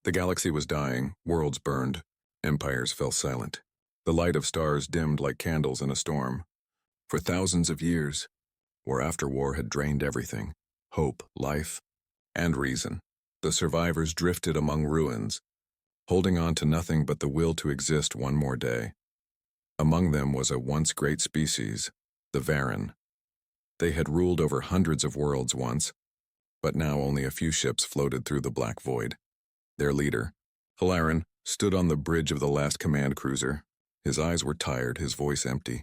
The galaxy was dying, worlds burned, empires fell silent. The light of stars dimmed like candles in a storm. For thousands of years, war after war had drained everything: hope, life, and reason. The survivors drifted among ruins, holding on to nothing but the will to exist one more day. Among them was a once great species, the Varen. They had ruled over hundreds of worlds once, but now only a few ships floated through the black void. Their leader, Halaran, stood on the bridge of the last command cruiser. His eyes were tired, his voice empty.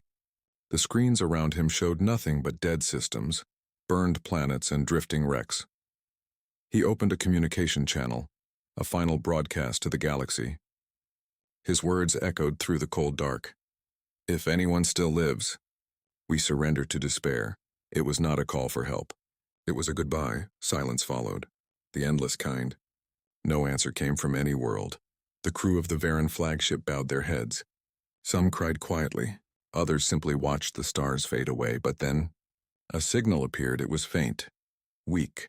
The screens around him showed nothing but dead systems, burned planets, and drifting wrecks. He opened a communication channel, a final broadcast to the galaxy. His words echoed through the cold dark. If anyone still lives, we surrender to despair. It was not a call for help. It was a goodbye. Silence followed, the endless kind. No answer came from any world. The crew of the Varen flagship bowed their heads. Some cried quietly, others simply watched the stars fade away, but then a signal appeared. It was faint, weak,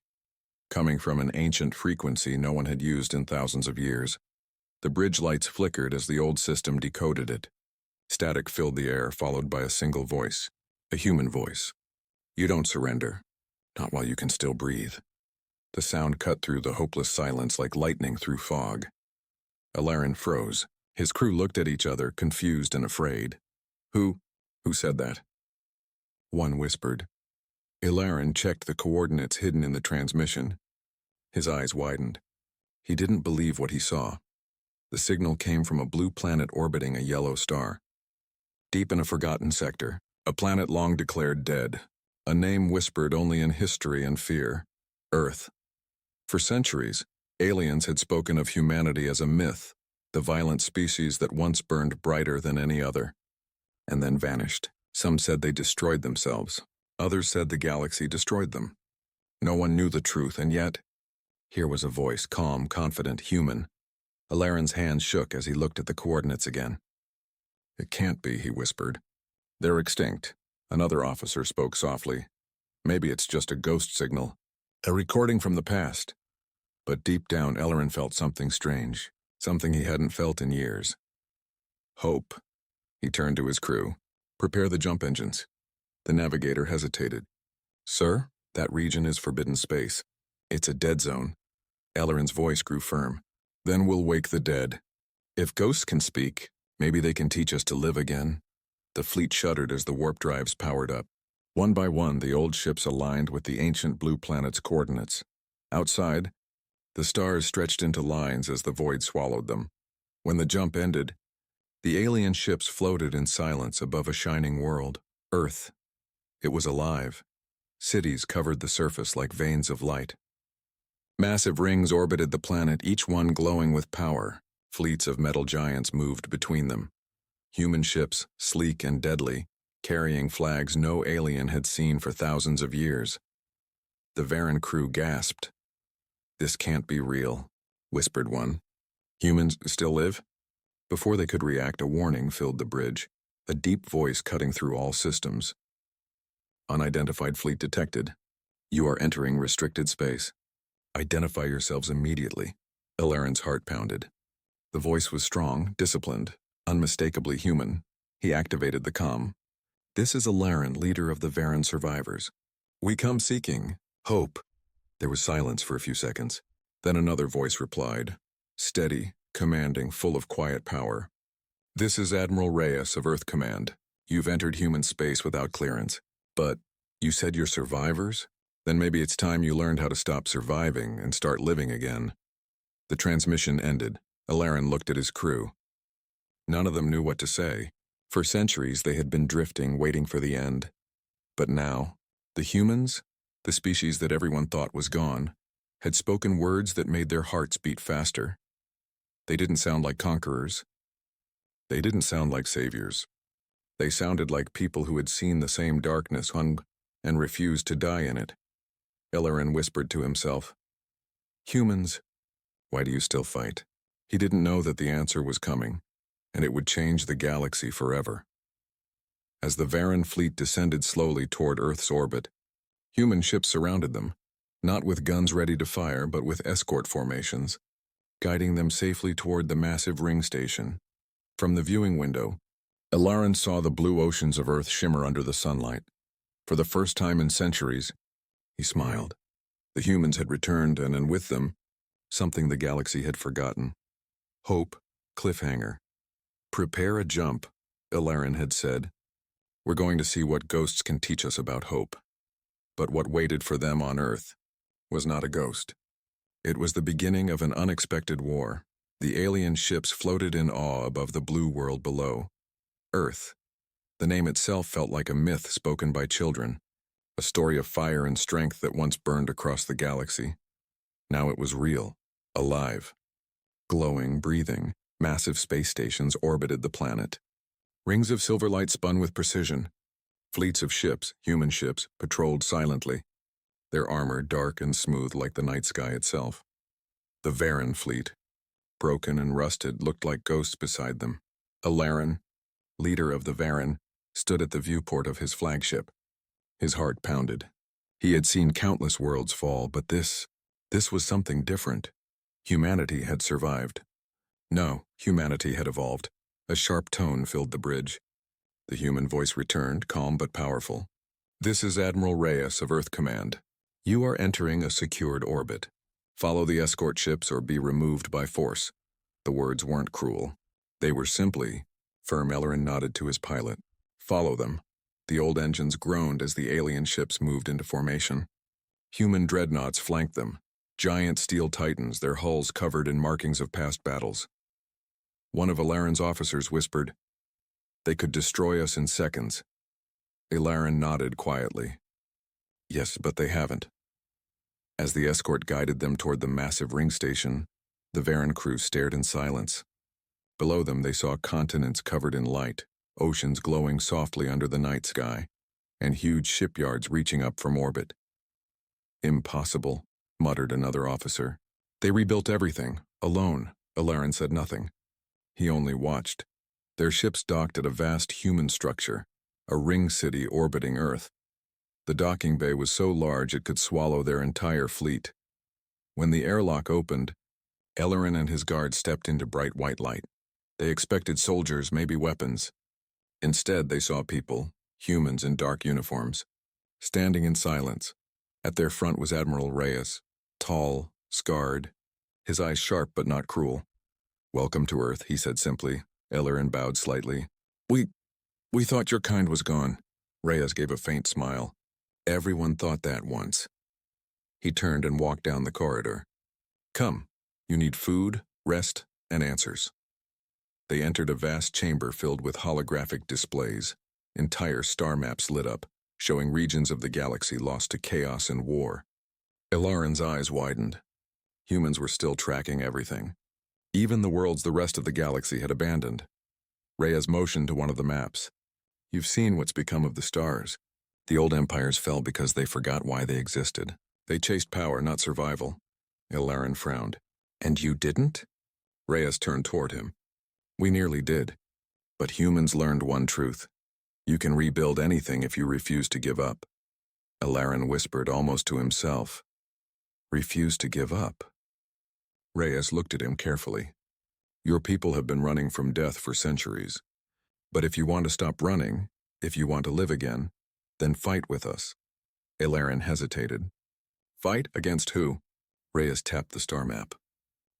coming from an ancient frequency no one had used in thousands of years. The bridge lights flickered as the old system decoded it. Static filled the air, followed by a single voice, a human voice. You don't surrender, not while you can still breathe. The sound cut through the hopeless silence like lightning through fog. Halaran froze. His crew looked at each other, confused and afraid. Who said that? One whispered. Halaran checked the coordinates hidden in the transmission. His eyes widened. He didn't believe what he saw. The signal came from a blue planet orbiting a yellow star. Deep in a forgotten sector, a planet long declared dead, a name whispered only in history and fear: Earth. For centuries, aliens had spoken of humanity as a myth, the violent species that once burned brighter than any other, and then vanished. Some said they destroyed themselves. Others said the galaxy destroyed them. No one knew the truth, and yet, here was a voice, calm, confident, human. Halaran's hand shook as he looked at the coordinates again. It can't be, he whispered. They're extinct. Another officer spoke softly. Maybe it's just a ghost signal, a recording from the past. But deep down, Halaran felt something strange, something he hadn't felt in years. Hope. He turned to his crew. Prepare the jump engines. The navigator hesitated. Sir, that region is forbidden space. It's a dead zone. Halaran's voice grew firm. Then we'll wake the dead. If ghosts can speak, maybe they can teach us to live again. The fleet shuddered as the warp drives powered up. One by one, the old ships aligned with the ancient blue planet's coordinates. Outside, the stars stretched into lines as the void swallowed them. When the jump ended, the alien ships floated in silence above a shining world, Earth. It was alive. Cities covered the surface like veins of light. Massive rings orbited the planet, each one glowing with power. Fleets of metal giants moved between them. Human ships, sleek and deadly, carrying flags no alien had seen for thousands of years. The Varen crew gasped. This can't be real, whispered one. Humans still live? Before they could react, a warning filled the bridge, a deep voice cutting through all systems. Unidentified fleet detected. You are entering restricted space. Identify yourselves immediately. Halaran's heart pounded. The voice was strong, disciplined, unmistakably human. He activated the comm. This is Halaran, leader of the Varen survivors. We come seeking hope. There was silence for a few seconds. Then another voice replied, steady, commanding, full of quiet power. This is Admiral Reyes of Earth Command. You've entered human space without clearance. But you said you're survivors? Then maybe it's time you learned how to stop surviving and start living again. The transmission ended. Halaran looked at his crew. None of them knew what to say. For centuries they had been drifting, waiting for the end. But now, the humans, the species that everyone thought was gone, had spoken words that made their hearts beat faster. They didn't sound like conquerors. They didn't sound like saviors. They sounded like people who had seen the same darkness and refused to die in it. Halaran whispered to himself, Humans, why do you still fight? He didn't know that the answer was coming, and it would change the galaxy forever. As the Varen fleet descended slowly toward Earth's orbit, human ships surrounded them, not with guns ready to fire, but with escort formations. guiding them safely toward the massive ring station. From the viewing window, Ilaran saw the blue oceans of Earth shimmer under the sunlight. For the first time in centuries, he smiled. The humans had returned, and with them, something the galaxy had forgotten. Hope, cliffhanger. Prepare a jump, Ilaran had said. We're going to see what ghosts can teach us about hope. But what waited for them on Earth was not a ghost. It was the beginning of an unexpected war. The alien ships floated in awe above the blue world below. Earth. The name itself felt like a myth spoken by children, a story of fire and strength that once burned across the galaxy. Now it was real, alive. Glowing, breathing, massive space stations orbited the planet. Rings of silver light spun with precision. Fleets of ships, human ships, patrolled silently, their armor dark and smooth like the night sky itself. The Varan fleet, broken and rusted, looked like ghosts beside them. Ilaran, leader of the Varan, stood at the viewport of his flagship. His heart pounded. He had seen countless worlds fall, but this was something different. Humanity had survived. No, humanity had evolved. A sharp tone filled the bridge. The human voice returned, calm but powerful. This is Admiral Reyes of Earth Command. You are entering a secured orbit. Follow the escort ships or be removed by force. The words weren't cruel. They were simply firm. Ilaran nodded to his pilot. Follow them. The old engines groaned as the alien ships moved into formation. Human dreadnoughts flanked them, giant steel titans, their hulls covered in markings of past battles. One of Ilaran's officers whispered, "They could destroy us in seconds." Ilaran nodded quietly. Yes, but they haven't. As the escort guided them toward the massive ring station, the Varan crew stared in silence. Below them they saw continents covered in light, oceans glowing softly under the night sky, and huge shipyards reaching up from orbit. Impossible, muttered another officer. They rebuilt everything, alone. Ilaran said nothing. He only watched. Their ships docked at a vast human structure, a ring city orbiting Earth. The docking bay was so large it could swallow their entire fleet. When the airlock opened, Ilaran and his guards stepped into bright white light. They expected soldiers, maybe weapons. Instead, they saw people, humans in dark uniforms, standing in silence. At their front was Admiral Reyes, tall, scarred, his eyes sharp but not cruel. "Welcome to Earth," he said simply. Ilaran bowed slightly. We thought your kind was gone." Reyes gave a faint smile. "Everyone thought that once." He turned and walked down the corridor. "Come, you need food, rest, and answers." They entered a vast chamber filled with holographic displays. Entire star maps lit up, showing regions of the galaxy lost to chaos and war. Ilaran's eyes widened. Humans were still tracking everything. Even the worlds the rest of the galaxy had abandoned. Reyes motioned to one of the maps. "You've seen what's become of the stars. The old empires fell because they forgot why they existed. They chased power, not survival." Ilaran frowned. "And you didn't?" Reyes turned toward him. "We nearly did. But humans learned one truth. You can rebuild anything if you refuse to give up." Ilaran whispered almost to himself. "Refuse to give up?" Reyes looked at him carefully. "Your people have been running from death for centuries. But if you want to stop running, if you want to live again, then fight with us." Ilaran hesitated. "Fight against who?" Reyes tapped the star map.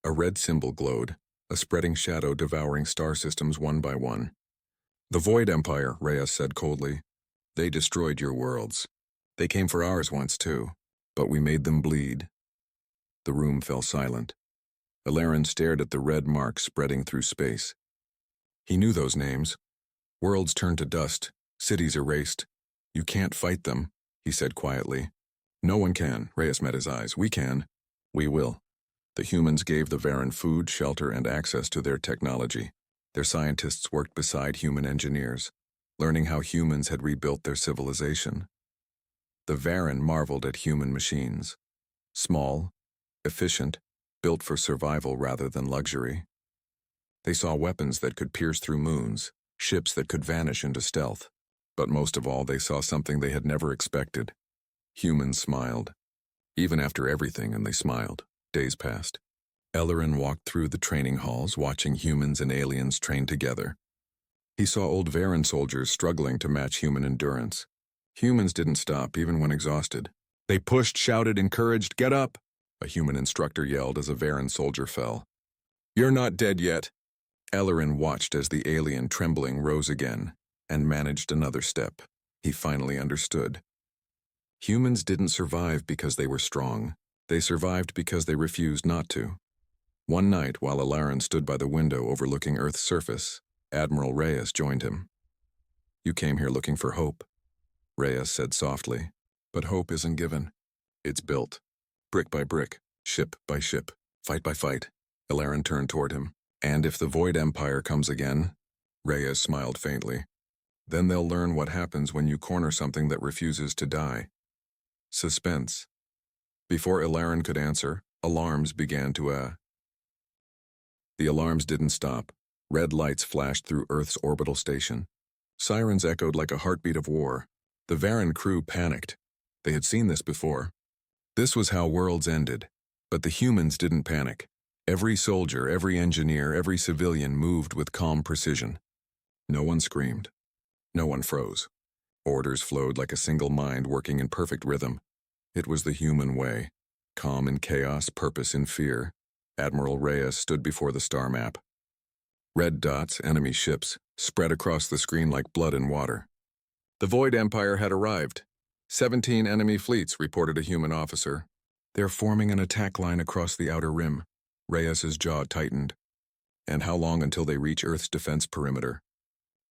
A red symbol glowed, a spreading shadow devouring star systems one by one. "The Void Empire," Reyes said coldly. "They destroyed your worlds. They came for ours once too, but we made them bleed." The room fell silent. Ilaran stared at the red marks spreading through space. He knew those names. Worlds turned to dust, cities erased. "You can't fight them," he said quietly. "No one can," Reyes met his eyes. "We can. We will." The humans gave the Varan food, shelter, and access to their technology. Their scientists worked beside human engineers, learning how humans had rebuilt their civilization. The Varan marveled at human machines. Small, efficient, built for survival rather than luxury. They saw weapons that could pierce through moons, ships that could vanish into stealth. But most of all, they saw something they had never expected. Humans smiled. Even after everything, and they smiled. Days passed. Ellerin walked through the training halls, watching humans and aliens train together. He saw old Varan soldiers struggling to match human endurance. Humans didn't stop, even when exhausted. They pushed, shouted, encouraged, "Get up!" A human instructor yelled as a Varan soldier fell. "You're not dead yet." Ellerin watched as the alien, trembling, rose again and managed another step. He finally understood. Humans didn't survive because they were strong. They survived because they refused not to. One night, while Ellerin stood by the window overlooking Earth's surface, Admiral Reyes joined him. "You came here looking for hope," Reyes said softly. "But hope isn't given. It's built. Brick by brick, ship by ship, fight by fight." Ellerin turned toward him. "And if the Void Empire comes again," Reyes smiled faintly, "then they'll learn what happens when you corner something that refuses to die." Suspense. Before Ellerin could answer, alarms began to The alarms didn't stop. Red lights flashed through Earth's orbital station. Sirens echoed like a heartbeat of war. The Varan crew panicked. They had seen this before. This was how worlds ended. But the humans didn't panic. Every soldier, every engineer, every civilian moved with calm precision. No one screamed. No one froze. Orders flowed like a single mind working in perfect rhythm. It was the human way. Calm in chaos, purpose in fear. Admiral Reyes stood before the star map. Red dots, enemy ships, spread across the screen like blood in water. The Void Empire had arrived. 17 enemy fleets, reported a human officer. They're forming an attack line across the outer rim. Reyes's jaw tightened. And how long until they reach Earth's defense perimeter?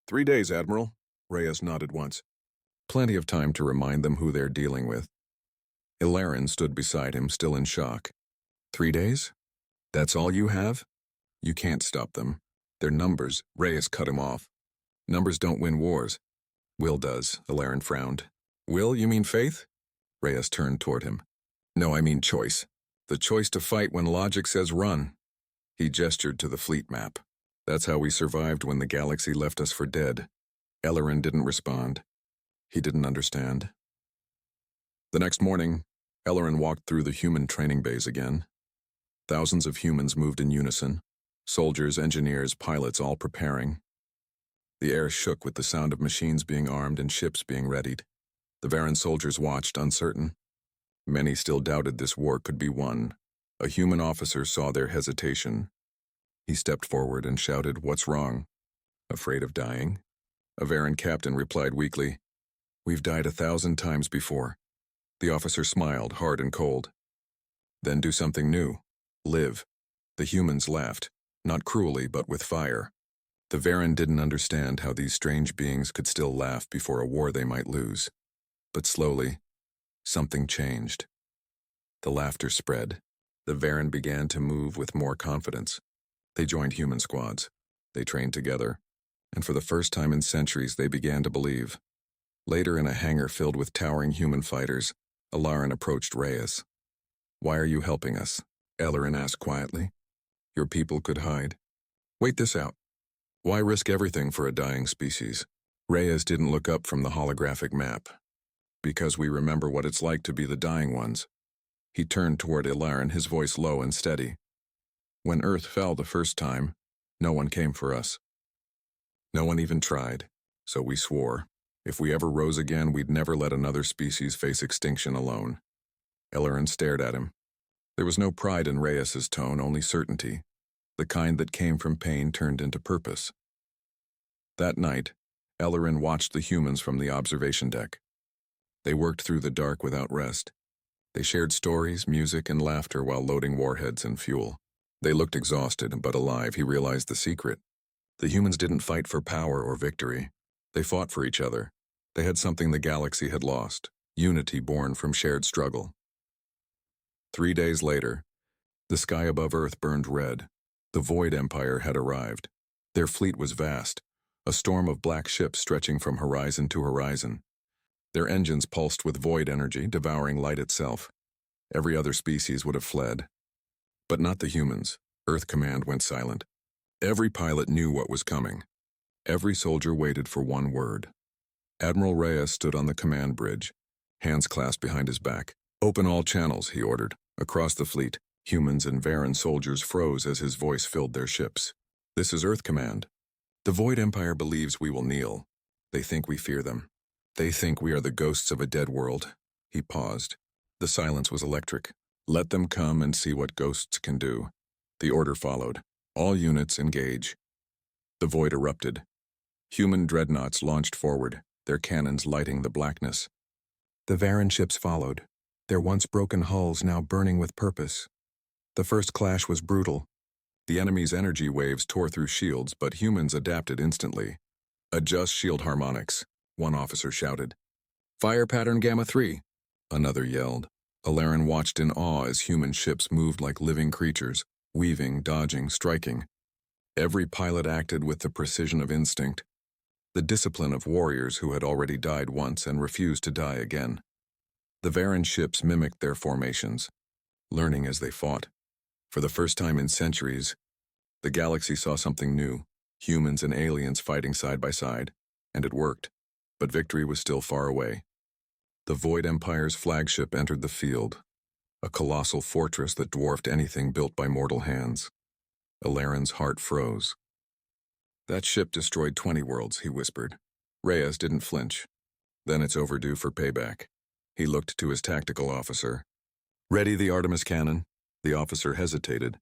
3 days, Admiral. Reyes nodded once. Plenty of time to remind them who they're dealing with. Ellerin stood beside him, still in shock. 3 days? That's all you have? You can't stop them. They're numbers. Reyes cut him off. Numbers don't win wars. Will does, Ellerin frowned. Will, you mean faith? Reyes turned toward him. No, I mean choice. The choice to fight when logic says run. He gestured to the fleet map. That's how we survived when the galaxy left us for dead. Ellerin didn't respond. He didn't understand. The next morning, Ellerin walked through the human training bays again. Thousands of humans moved in unison. Soldiers, engineers, pilots, all preparing. The air shook with the sound of machines being armed and ships being readied. The Varan soldiers watched, uncertain. Many still doubted this war could be won. A human officer saw their hesitation. He stepped forward and shouted, "What's wrong? Afraid of dying?" A Varan captain replied weakly, "We've died 1,000 times before." The officer smiled, hard and cold. "Then do something new. Live." The humans laughed, not cruelly, but with fire. The Varan didn't understand how these strange beings could still laugh before a war they might lose. But slowly, something changed. The laughter spread. The Varan began to move with more confidence. They joined human squads. They trained together. And for the first time in centuries, they began to believe. Later, in a hangar filled with towering human fighters, Ellerin approached Reyes. "Why are you helping us?" Ellerin asked quietly. "Your people could hide. Wait this out. Why risk everything for a dying species?" Reyes didn't look up from the holographic map. "Because we remember what it's like to be the dying ones." He turned toward Ellerin, his voice low and steady. "When Earth fell the first time, no one came for us. No one even tried. So we swore. If we ever rose again, we'd never let another species face extinction alone." Ellerin stared at him. There was no pride in Reyes's tone, only certainty. The kind that came from pain turned into purpose. That night, Ellerin watched the humans from the observation deck. They worked through the dark without rest. They shared stories, music, and laughter while loading warheads and fuel. They looked exhausted, but alive. He realized the secret. The humans didn't fight for power or victory. They fought for each other. They had something the galaxy had lost, unity born from shared struggle. 3 days later, the sky above Earth burned red. The Void Empire had arrived. Their fleet was vast, a storm of black ships stretching from horizon to horizon. Their engines pulsed with void energy, devouring light itself. Every other species would have fled. But not the humans. Earth Command went silent. Every pilot knew what was coming. Every soldier waited for one word. Admiral Reyes stood on the command bridge, hands clasped behind his back. "Open all channels," he ordered. Across the fleet, Humans and Varan soldiers froze as his voice filled their ships. "This is Earth Command. The Void Empire believes we will kneel. They think we fear them. They think we are the ghosts of a dead world." He paused. The silence was electric. "Let them come and see what ghosts can do." The order followed. "All units engage." The void erupted. Human dreadnoughts launched forward, their cannons lighting the blackness. The Varan ships followed, their once broken hulls now burning with purpose. The first clash was brutal. The enemy's energy waves tore through shields, but humans adapted instantly. "Adjust shield harmonics," one officer shouted. "Fire pattern Gamma 3, another yelled. Alarin watched in awe as human ships moved like living creatures, weaving, dodging, striking. Every pilot acted with the precision of instinct, the discipline of warriors who had already died once and refused to die again. The Varan ships mimicked their formations, learning as they fought. For the first time in centuries, the galaxy saw something new, humans and aliens fighting side by side, and it worked, but victory was still far away. The Void Empire's flagship entered the field, a colossal fortress that dwarfed anything built by mortal hands. Alarin's heart froze. "That ship destroyed 20 worlds," he whispered. Reyes didn't flinch. "Then it's overdue for payback." He looked to his tactical officer. "Ready the Artemis cannon?" The officer hesitated.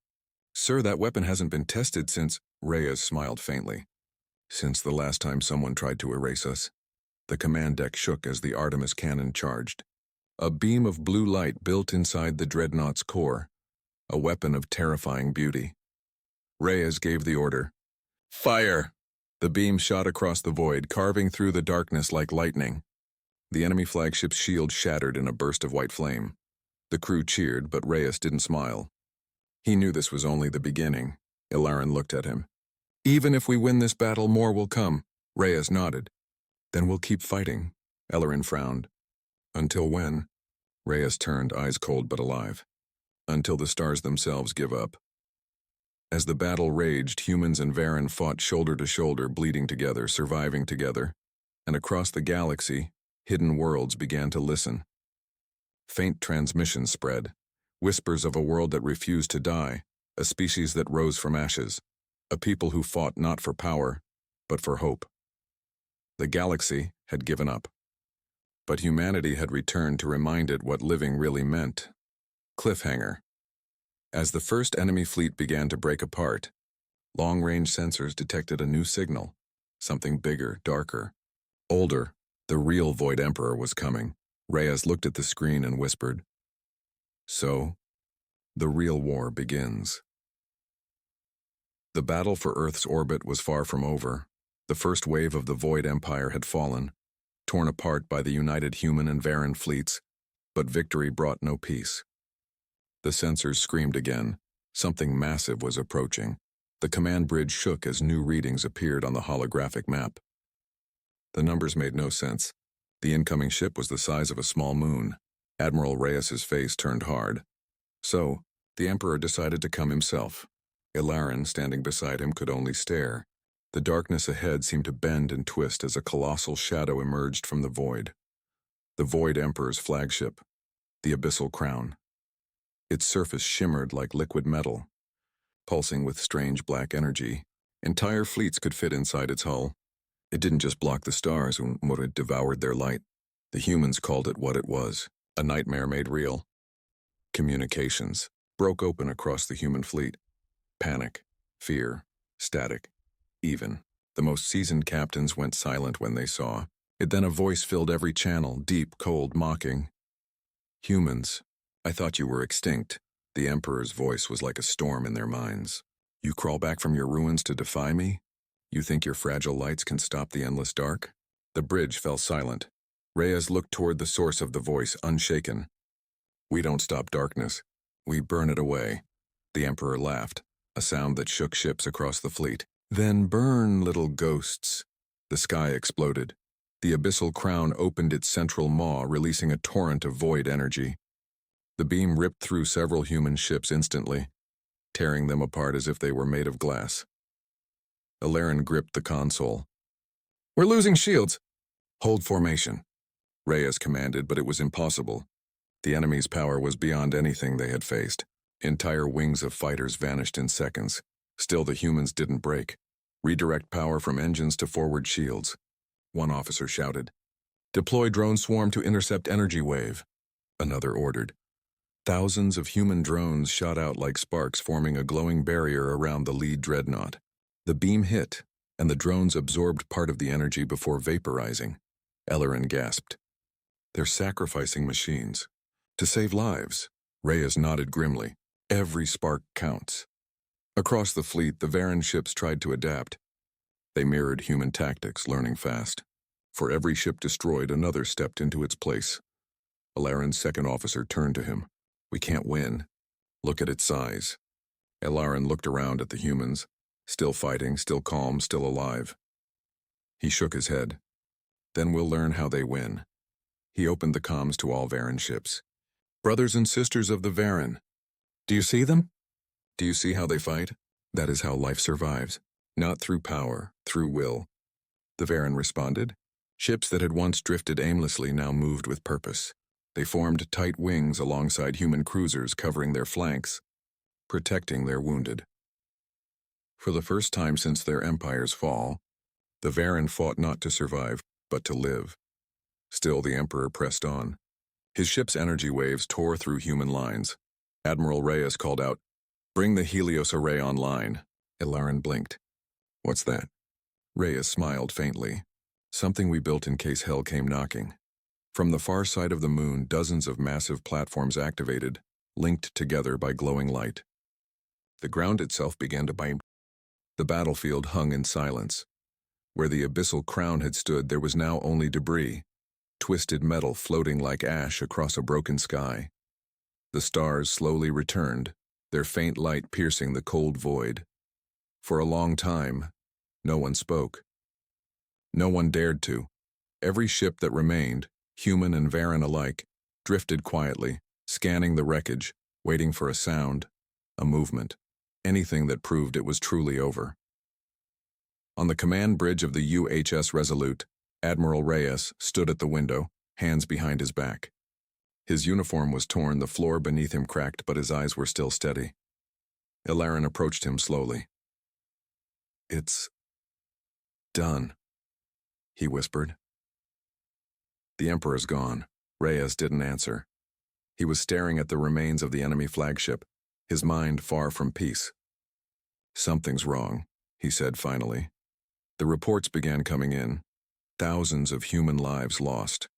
"Sir, that weapon hasn't been tested since—" Reyes smiled faintly. "Since the last time someone tried to erase us." The command deck shook as the Artemis cannon charged. A beam of blue light built inside the dreadnought's core, a weapon of terrifying beauty. Reyes gave the order. "Fire!" The beam shot across the void, carving through the darkness like lightning. The enemy flagship's shield shattered in a burst of white flame. The crew cheered, but Reyes didn't smile. He knew this was only the beginning. Ilarin looked at him. "Even if we win this battle, more will come." Reyes nodded. "Then we'll keep fighting." Ilarin frowned. "Until when?" Reyes turned, eyes cold but alive. "Until the stars themselves give up." As the battle raged, humans and Varan fought shoulder to shoulder, bleeding together, surviving together. And across the galaxy, hidden worlds began to listen. Faint transmissions spread, whispers of a world that refused to die, a species that rose from ashes, a people who fought not for power, but for hope. The galaxy had given up, but humanity had returned to remind it what living really meant. Cliffhanger. As the first enemy fleet began to break apart, long-range sensors detected a new signal, something bigger, darker, older. The real Void Emperor was coming. Reyes looked at the screen and whispered, "So, the real war begins." The battle for Earth's orbit was far from over. The first wave of the Void Empire had fallen, torn apart by the united human and Varan fleets, but victory brought no peace. The sensors screamed again. Something massive was approaching. The command bridge shook as new readings appeared on the holographic map. The numbers made no sense. The incoming ship was the size of a small moon. Admiral Reyes's face turned hard. So, the Emperor decided to come himself. Ilarin, standing beside him, could only stare. The darkness ahead seemed to bend and twist as a colossal shadow emerged from the void. The Void Emperor's flagship, the Abyssal Crown. Its surface shimmered like liquid metal, pulsing with strange black energy. Entire fleets could fit inside its hull. It didn't just block the stars, or it devoured their light. The humans called it what it was, a nightmare made real. Communications broke open across the human fleet. Panic, fear, static. Even the most seasoned captains went silent when they saw it. Then a voice filled every channel, deep, cold, mocking. "Humans, I thought you were extinct." The Emperor's voice was like a storm in their minds. "You crawl back from your ruins to defy me? You think your fragile lights can stop the endless dark?" The bridge fell silent. Reyes looked toward the source of the voice, unshaken. "We don't stop darkness. We burn it away." The Emperor laughed, a sound that shook ships across the fleet. "Then burn, little ghosts." The sky exploded. The Abyssal Crown opened its central maw, releasing a torrent of void energy. The beam ripped through several human ships instantly, tearing them apart as if they were made of glass. Ilarin gripped the console. "We're losing shields." "Hold formation," Reyes commanded, but it was impossible. The enemy's power was beyond anything they had faced. Entire wings of fighters vanished in seconds. Still, the humans didn't break. Redirect power from engines to forward shields. One officer shouted. Deploy drone swarm to intercept energy wave. Another ordered. Thousands of human drones shot out like sparks, forming a glowing barrier around the lead dreadnought. The beam hit, and the drones absorbed part of the energy before vaporizing. Ellerin gasped. They're sacrificing machines. To save lives. Reyes nodded grimly. Every spark counts. Across the fleet, the Varan ships tried to adapt. They mirrored human tactics, learning fast. For every ship destroyed, another stepped into its place. Ellerin's second officer turned to him. We can't win. Look at its size. Ellerin looked around at the humans, still fighting, still calm, still alive. He shook his head. Then we'll learn how they win. He opened the comms to all Varan ships. Brothers and sisters of the Varan. Do you see them? Do you see how they fight? That is how life survives. Not through power, through will. The Varan responded. Ships that had once drifted aimlessly now moved with purpose. They formed tight wings alongside human cruisers covering their flanks, protecting their wounded. For the first time since their empire's fall, the Varan fought not to survive, but to live. Still, the Emperor pressed on. His ship's energy waves tore through human lines. Admiral Reyes called out, Bring the Helios array online. Ellerin blinked. What's that? Reyes smiled faintly. Something we built in case hell came knocking. From the far side of the moon, dozens of massive platforms activated, linked together by glowing light. The ground itself began to bite. The battlefield hung in silence. Where the abyssal crown had stood, there was now only debris, twisted metal floating like ash across a broken sky. The stars slowly returned, their faint light piercing the cold void. For a long time, no one spoke. No one dared to. Every ship that remained, human and Varan alike, drifted quietly, scanning the wreckage, waiting for a sound, a movement, anything that proved it was truly over. On the command bridge of the UHS Resolute, Admiral Reyes stood at the window, hands behind his back. His uniform was torn, the floor beneath him cracked, but his eyes were still steady. Ellerin approached him slowly. It's done, he whispered. The Emperor's gone. Reyes didn't answer. He was staring at the remains of the enemy flagship, his mind far from peace. Something's wrong, he said finally. The reports began coming in. Thousands of human lives lost.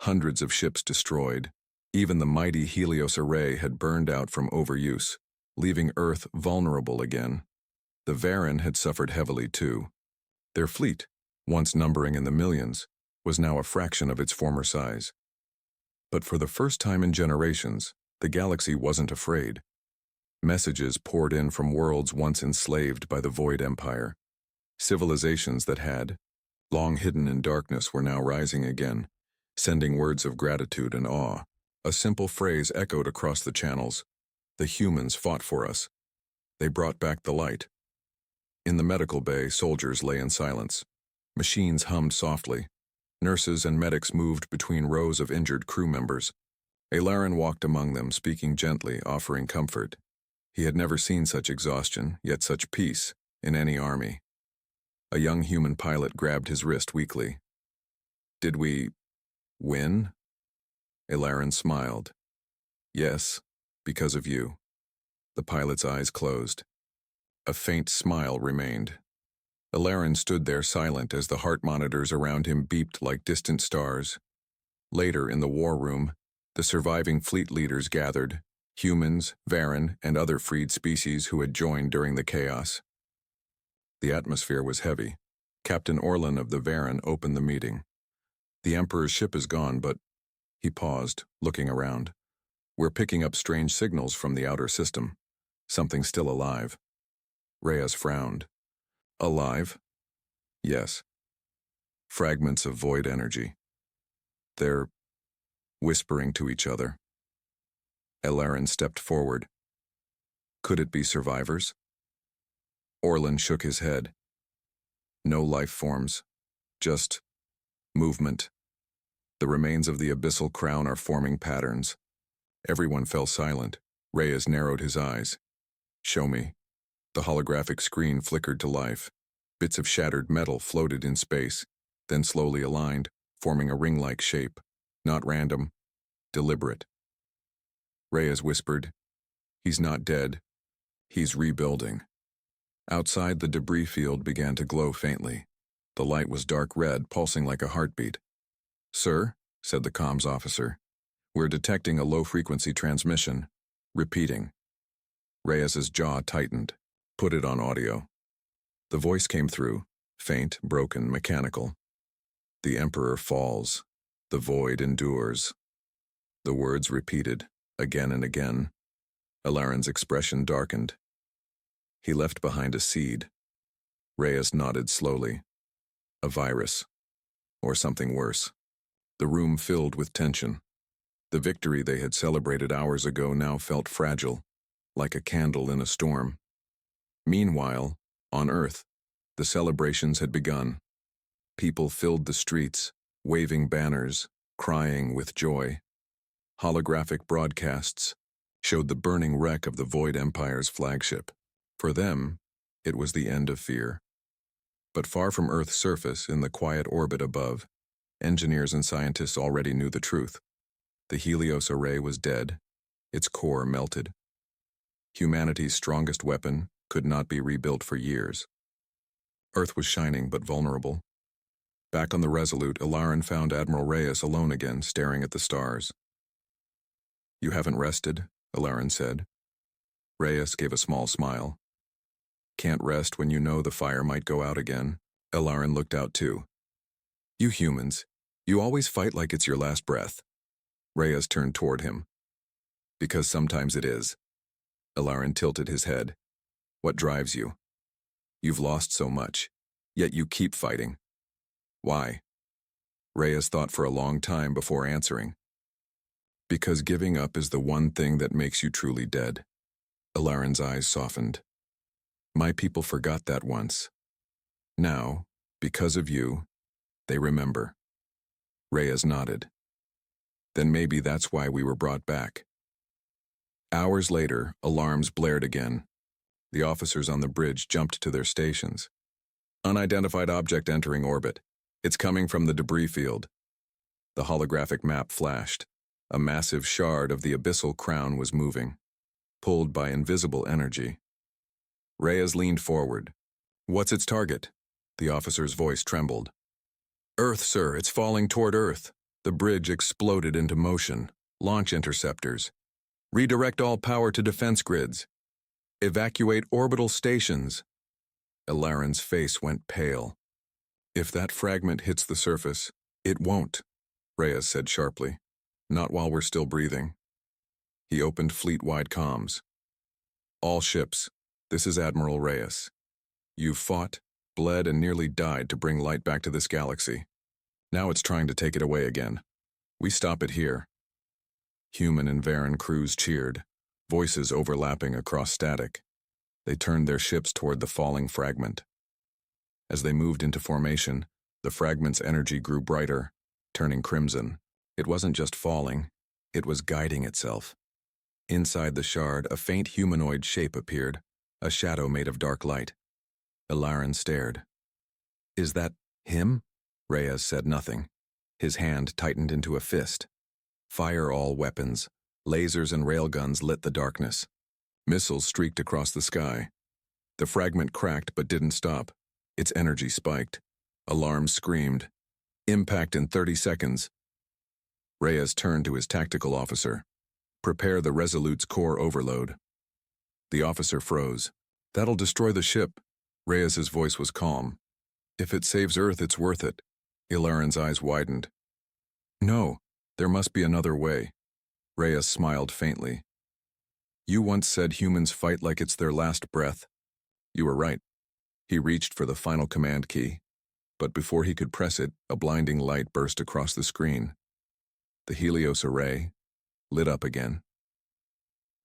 Hundreds of ships destroyed. Even the mighty Helios array had burned out from overuse, leaving Earth vulnerable again. The Varan had suffered heavily too. Their fleet, once numbering in the millions, was now a fraction of its former size. But for the first time in generations, the galaxy wasn't afraid. Messages poured in from worlds once enslaved by the Void Empire. Civilizations that had, long hidden in darkness, were now rising again, sending words of gratitude and awe. A simple phrase echoed across the channels. The humans fought for us. They brought back the light. In the medical bay, soldiers lay in silence. Machines hummed softly. Nurses and medics moved between rows of injured crew members. Ellerin walked among them, speaking gently, offering comfort. He had never seen such exhaustion, yet such peace, in any army. A young human pilot grabbed his wrist weakly. Did we win? Ellerin smiled. Yes, because of you. The pilot's eyes closed. A faint smile remained. Ellerin stood there silent as the heart monitors around him beeped like distant stars. Later, in the war room, the surviving fleet leaders gathered, humans, Varan, and other freed species who had joined during the chaos. The atmosphere was heavy. Captain Orlan of the Varan opened the meeting. The Emperor's ship is gone, but... He paused, looking around. We're picking up strange signals from the outer system. Something still alive. Reyes frowned. Alive? Yes. Fragments of void energy. They're whispering to each other. Ellerin stepped forward. Could it be survivors? Orlan shook his head. No life forms, just movement. The remains of the abyssal crown are forming patterns. Everyone fell silent. Reyes narrowed his eyes. Show me. The holographic screen flickered to life. Bits of shattered metal floated in space, then slowly aligned, forming a ring-like shape. Not random, deliberate. Reyes whispered, "He's not dead. He's rebuilding." Outside, the debris field began to glow faintly. The light was dark red, pulsing like a heartbeat. "Sir," said the comms officer, "we're detecting a low-frequency transmission. Repeating." Reyes's jaw tightened. "Put it on audio." The voice came through, faint, broken, mechanical. "The Emperor falls. The void endures." The words repeated, again and again. Alarin's expression darkened. "He left behind a seed." Reyes nodded slowly. "A virus. Or something worse." The room filled with tension. The victory they had celebrated hours ago now felt fragile, like a candle in a storm. Meanwhile, on Earth, the celebrations had begun. People filled the streets, waving banners, crying with joy. Holographic broadcasts showed the burning wreck of the Void Empire's flagship. For them, it was the end of fear. But far from Earth's surface, in the quiet orbit above, engineers and scientists already knew the truth. The Helios array was dead, its core melted. Humanity's strongest weapon could not be rebuilt for years. Earth was shining but vulnerable. Back on the Resolute, Alarin found Admiral Reyes alone again, staring at the stars. "You haven't rested," Alarin said. Reyes gave a small smile. "Can't rest when you know the fire might go out again." Alarin looked out too. "You humans, you always fight like it's your last breath." Reyes turned toward him. "Because sometimes it is." Alarin tilted his head. "What drives you? You've lost so much, yet you keep fighting. Why?" Reyes thought for a long time before answering. "Because giving up is the one thing that makes you truly dead." Alarin's eyes softened. "My people forgot that once. Now, because of you, they remember." Reyes nodded. "Then maybe that's why we were brought back." Hours later, alarms blared again. The officers on the bridge jumped to their stations. "Unidentified object entering orbit. It's coming from the debris field." The holographic map flashed. A massive shard of the abyssal crown was moving, pulled by invisible energy. Reyes leaned forward. "What's its target?" The officer's voice trembled. "Earth, sir, it's falling toward Earth." The bridge exploded into motion. "Launch interceptors. Redirect all power to defense grids. Evacuate orbital stations." Alarin's face went pale. "If that fragment hits the surface, it won't," Reyes said sharply. "Not while we're still breathing." He opened fleet-wide comms. "All ships, this is Admiral Reyes. You've fought, bled, and nearly died to bring light back to this galaxy. Now it's trying to take it away again. We stop it here." Human and Varen crews cheered, voices overlapping across static. They turned their ships toward the falling fragment. As they moved into formation, the fragment's energy grew brighter, turning crimson. It wasn't just falling, it was guiding itself. Inside the shard, a faint humanoid shape appeared, a shadow made of dark light. Alarin stared. "Is that him?" Reyes said nothing. His hand tightened into a fist. Fire all weapons. Lasers and railguns lit the darkness. Missiles streaked across the sky. The fragment cracked but didn't stop. Its energy spiked. Alarms screamed. "Impact in 30 seconds. Reyes turned to his tactical officer. "Prepare the Resolute's core overload." The officer froze. "That'll destroy the ship." Reyes's voice was calm. "If it saves Earth, it's worth it." Alarin's eyes widened. "No, there must be another way." Reyes smiled faintly. "You once said humans fight like it's their last breath." You were right. He reached for the final command key, but before he could press it, a blinding light burst across the screen. The Helios array lit up again.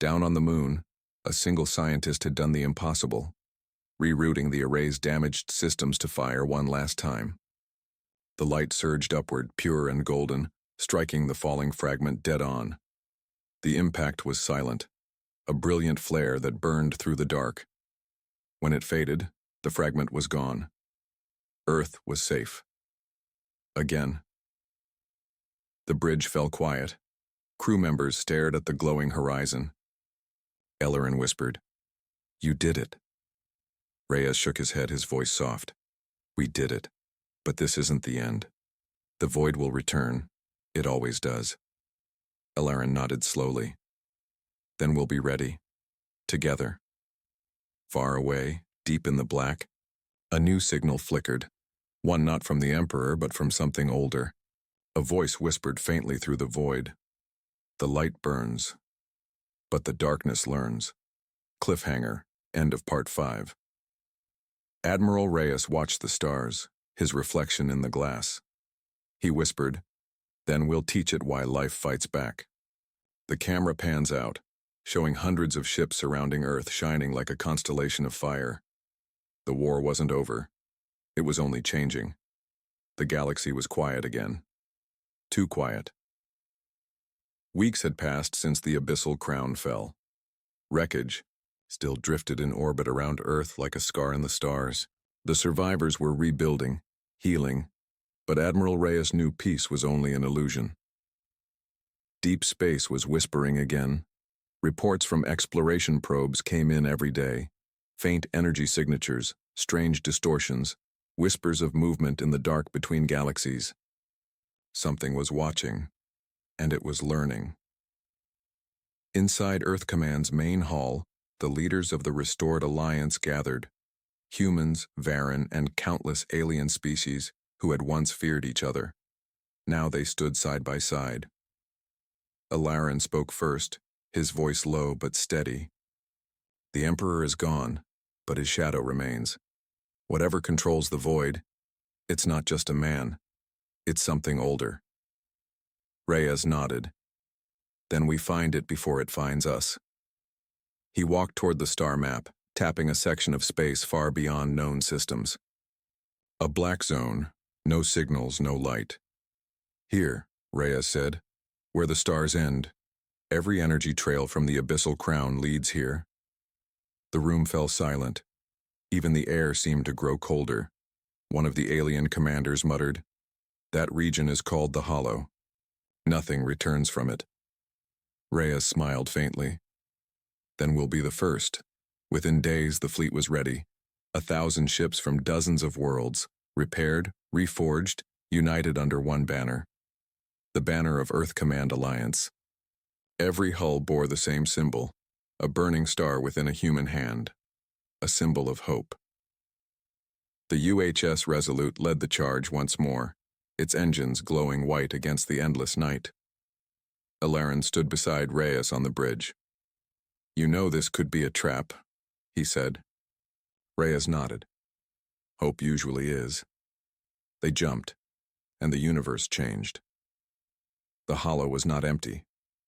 Down on the moon, a single scientist had done the impossible, rerouting the array's damaged systems to fire one last time. The light surged upward, pure and golden, striking the falling fragment dead on. The impact was silent, a brilliant flare that burned through the dark. When it faded, the fragment was gone. Earth was safe. Again. The bridge fell quiet. Crew members stared at the glowing horizon. Ellerin whispered, "You did it." Reyes shook his head, his voice soft. "We did it. But this isn't the end. The void will return. It always does." Ellerin nodded slowly. "Then we'll be ready. Together." Far away, deep in the black, a new signal flickered. One not from the Emperor, but from something older. A voice whispered faintly through the void. "The light burns, but the darkness learns." Cliffhanger, end of part 5. Admiral Reyes watched the stars, his reflection in the glass. He whispered, "Then we'll teach it why life fights back." The camera pans out, showing hundreds of ships surrounding Earth shining like a constellation of fire. The war wasn't over. It was only changing. The galaxy was quiet again. Too quiet. Weeks had passed since the abyssal crown fell. Wreckage still drifted in orbit around Earth like a scar in the stars. The survivors were rebuilding, healing, but Admiral Reyes knew peace was only an illusion. Deep space was whispering again. Reports from exploration probes came in every day. Faint energy signatures, strange distortions, whispers of movement in the dark between galaxies. Something was watching, and it was learning. Inside Earth Command's main hall, the leaders of the restored alliance gathered. Humans, Varen, and countless alien species who had once feared each other. Now they stood side by side. Ellerin spoke first, his voice low but steady. "The Emperor is gone, but his shadow remains. Whatever controls the void, it's not just a man. It's something older." Reyes nodded. "Then we find it before it finds us." He walked toward the star map, tapping a section of space far beyond known systems. A black zone, no signals, no light. "Here," Reyes said, "where the stars end. Every energy trail from the abyssal crown leads here." The room fell silent. Even the air seemed to grow colder. One of the alien commanders muttered, "That region is called the Hollow. Nothing returns from it." Reyes smiled faintly. "Then we'll be the first." Within days, the fleet was ready. 1,000 ships from dozens of worlds, repaired, reforged, united under one banner. The banner of Earth Command Alliance. Every hull bore the same symbol, a burning star within a human hand, a symbol of hope. The UHS Resolute led the charge once more, its engines glowing white against the endless night. Ellerin stood beside Reyes on the bridge. "You know this could be a trap," he said. Reyes nodded. "Hope usually is." They jumped, and the universe changed. The hollow was not empty.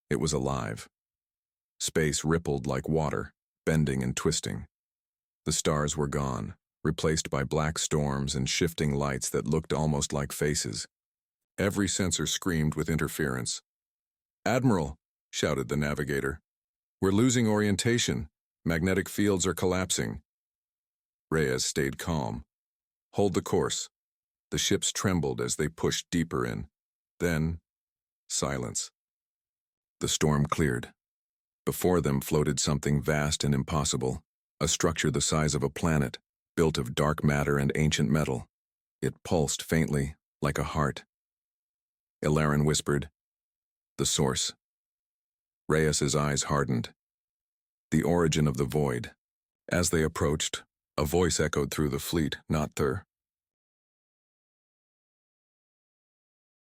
It was alive. Space rippled like water, bending and twisting. The stars were gone, replaced by black storms and shifting lights that looked almost like faces. Every sensor screamed with interference. "Admiral," shouted the navigator. "We're losing orientation. Magnetic fields are collapsing." Reyes stayed calm. "Hold the course." The ships trembled as they pushed deeper in. Then, silence. The storm cleared. Before them floated something vast and impossible, a structure the size of a planet, built of dark matter and ancient metal. It pulsed faintly, like a heart. Ellerin whispered, "The source." Reyes's eyes hardened. "The origin of the void." As they approached, a voice echoed through the fleet, not their